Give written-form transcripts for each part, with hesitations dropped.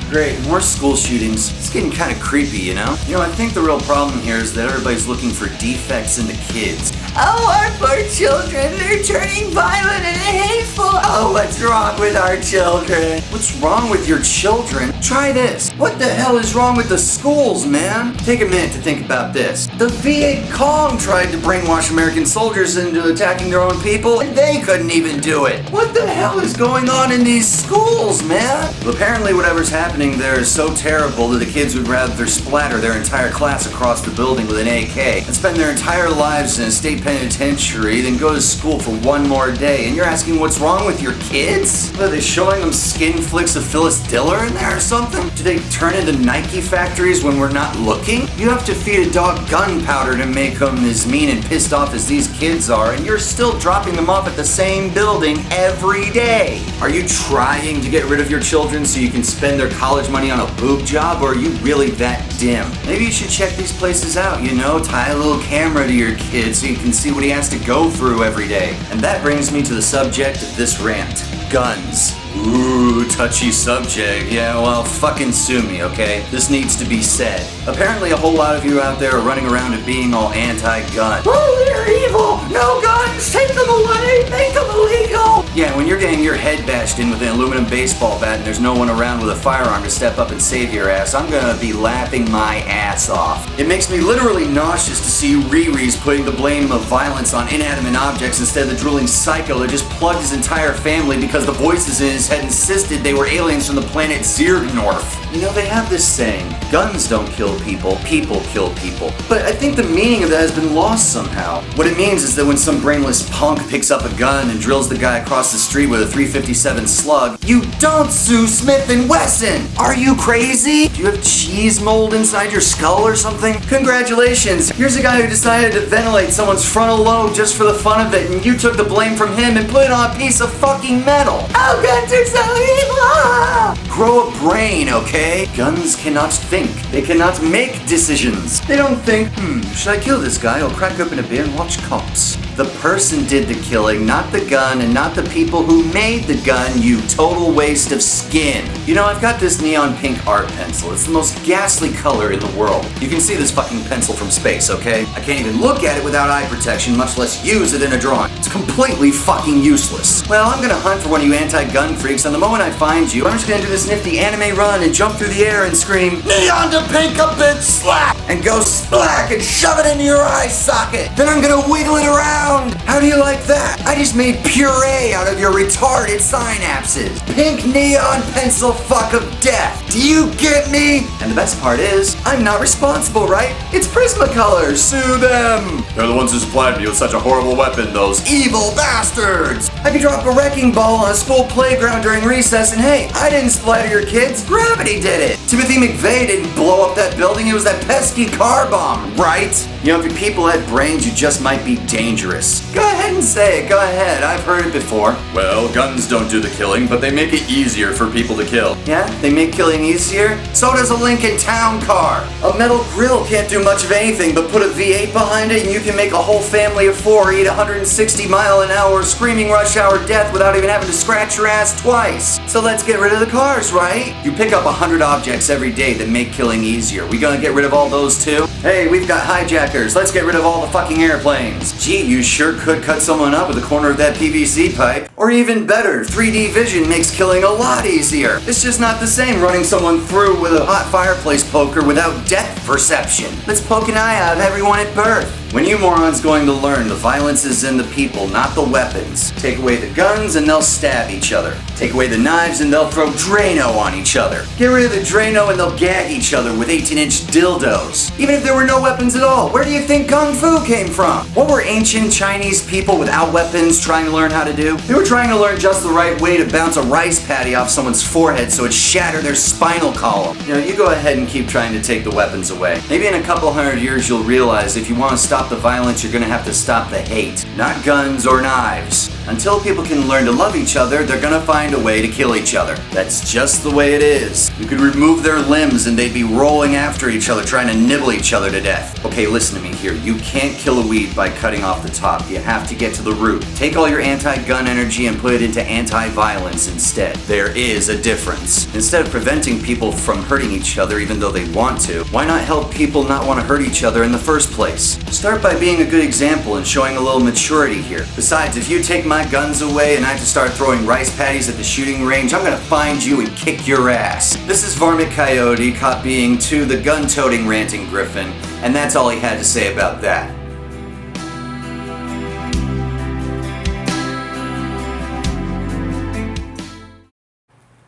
Great, more school shootings. It's getting kind of creepy, you know? I think the real problem here is that everybody's looking for defects in the kids. Oh, our poor children, they're turning violent and hateful. Oh, what's wrong with our children? What's wrong with your children? Try this. What the hell is wrong with the schools, man? Take a minute to think about this. The Viet Cong tried to brainwash American soldiers into attacking their own people, and they couldn't even do it. What the hell is going on in these schools, man? Well, apparently whatever's happening there is so terrible that the kids would rather splatter their entire class across the building with an AK and spend their entire lives in a state penitentiary than go to school for one more day. And you're asking what's wrong with your kids? Are they showing them skin flicks of Phyllis Diller in there or something? Do they turn into Nike factories when we're not looking? You have to feed a dog gunpowder to make them as mean and pissed off as these kids are, and you're still dropping them off at the same building every day. Are you trying to get rid of your children so you can spend their college money on a boob job, or are you really that dim? Maybe you should check these places out, tie a little camera to your kid so you can see what he has to go through every day. And that brings me to the subject of this rant. Guns. Ooh, touchy subject. Yeah, well, fucking sue me, okay? This needs to be said. Apparently a whole lot of you out there are running around and being all anti-gun. Oh, they're evil! No guns! Take them away! Make them illegal! Yeah, when you're getting your head bashed in with an aluminum baseball bat and there's no one around with a firearm to step up and save your ass, I'm gonna be laughing my ass off. It makes me literally nauseous to see Riri's putting the blame of violence on inanimate objects instead of the drooling psycho that just plugged his entire family because the voices in his head insisted they were aliens from the planet Xenorth. They have this saying, guns don't kill people, people kill people. But I think the meaning of that has been lost somehow. What it means is that when some brainless punk picks up a gun and drills the guy across the street with a .357 slug, you don't sue Smith & Wesson! Are you crazy? Do you have cheese mold inside your skull or something? Congratulations! Here's a guy who decided to ventilate someone's frontal lobe just for the fun of it, and you took the blame from him and put it on a piece of fucking metal. Oh, guns are so evil! Grow a brain, okay? Guns cannot think. They cannot make decisions. They don't think, should I kill this guy or crack open a beer and watch Cops? The person did the killing, not the gun, and not the people who made the gun, you total waste of skin. I've got this neon pink art pencil. It's the most ghastly color in the world. You can see this fucking pencil from space, okay? I can't even look at it without eye protection, much less use it in a drawing. It's completely fucking useless. Well, I'm gonna hunt for one of you anti-gun freaks, and the moment I find you, I'm just gonna do this nifty anime run and jump through the air and scream, "Neon to pink a bitch slap!" and go splack and shove it into your eye socket. Then I'm gonna wiggle it around. How do you like that? I just made puree out of your retarded synapses. Pink neon pencil fuck of death. Do you get me? And the best part is, I'm not responsible, right? It's Prismacolor. Sue them. They're the ones who supplied me with such a horrible weapon, those evil bastards. I could drop a wrecking ball on a school playground during recess and hey, I didn't splatter your kids. Gravity did it. Timothy McVeigh didn't blow up that building. It was that pesky car bomb, right? If your people had brains, you just might be dangerous. Go ahead and say it. Go ahead. I've heard it before. Well, guns don't do the killing, but they make it easier for people to kill. Yeah? They make killing easier? So does a Lincoln Town car. A metal grill can't do much of anything, but put a V8 behind it and you can make a whole family of 4 eat 160-mile-an-hour screaming rush hour death without even having to scratch your ass twice. So let's get rid of the cars, right? You pick up 100 objects every day that make killing easier. We gonna get rid of all those too? Hey, we've got hijackers. Let's get rid of all the fucking airplanes. Gee, you sure could cut someone up with the corner of that PVC pipe. Or even better, 3D vision makes killing a lot easier. It's just not the same running someone through with a hot fireplace poker without depth perception. Let's poke an eye out of everyone at birth. When you morons going to learn, the violence is in the people, not the weapons. Take away the guns and they'll stab each other. Take away the knives and they'll throw Drano on each other. Get rid of the Drano and they'll gag each other with 18-inch dildos. Even if there were no weapons at all, where do you think Kung Fu came from? What were ancient Chinese people without weapons trying to learn how to do? They were trying to learn just the right way to bounce a rice patty off someone's forehead so it shattered their spinal column. You go ahead and keep trying to take the weapons away. Maybe in a couple hundred years you'll realize if you want to stop the violence, you're gonna have to stop the hate. Not guns or knives. Until people can learn to love each other, they're gonna find a way to kill each other. That's just the way it is. You could remove their limbs and they'd be rolling after each other, trying to nibble each other to death. Okay, listen to me here. You can't kill a weed by cutting off the top. You have to get to the root. Take all your anti-gun energy and put it into anti-violence instead. There is a difference. Instead of preventing people from hurting each other even though they want to, why not help people not want to hurt each other in the first place? Start by being a good example and showing a little maturity here. Besides, if you take my guns away and I have to start throwing rice patties at the shooting range, I'm gonna find you and kick your ass. This is Varmint Coyote copying to the gun-toting ranting Gryphon, and that's all he had to say about that.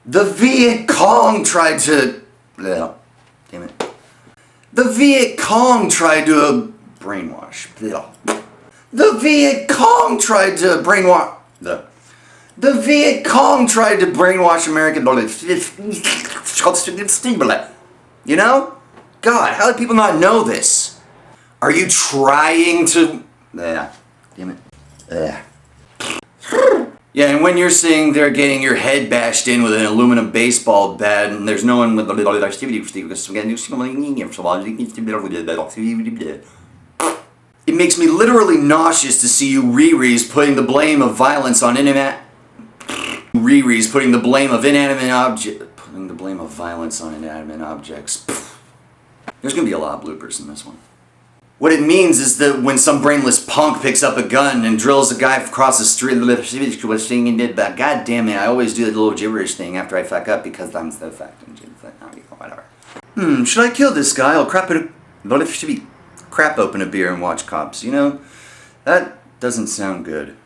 The Viet Cong tried to... Damn it. The Viet Cong tried to brainwash. The Viet Cong tried to brainwash... The Viet Cong tried to brainwash American... You know? God, how do people not know this? Are you trying to... Damn it. Yeah, and when you're saying they're getting your head bashed in with an aluminum baseball bat and there's no one with... It makes me literally nauseous to see you Riri's putting the blame of violence on Riri's putting the blame of inanimate violence on inanimate objects. There's gonna be a lot of bloopers in this one. What it means is that when some brainless punk picks up a gun and drills a guy across the street, God damn it, I always do the little gibberish thing after I fuck up because I'm so fucked. Whatever. Should I kill this guy? I'll crap open a beer and watch cops. You know, that doesn't sound good.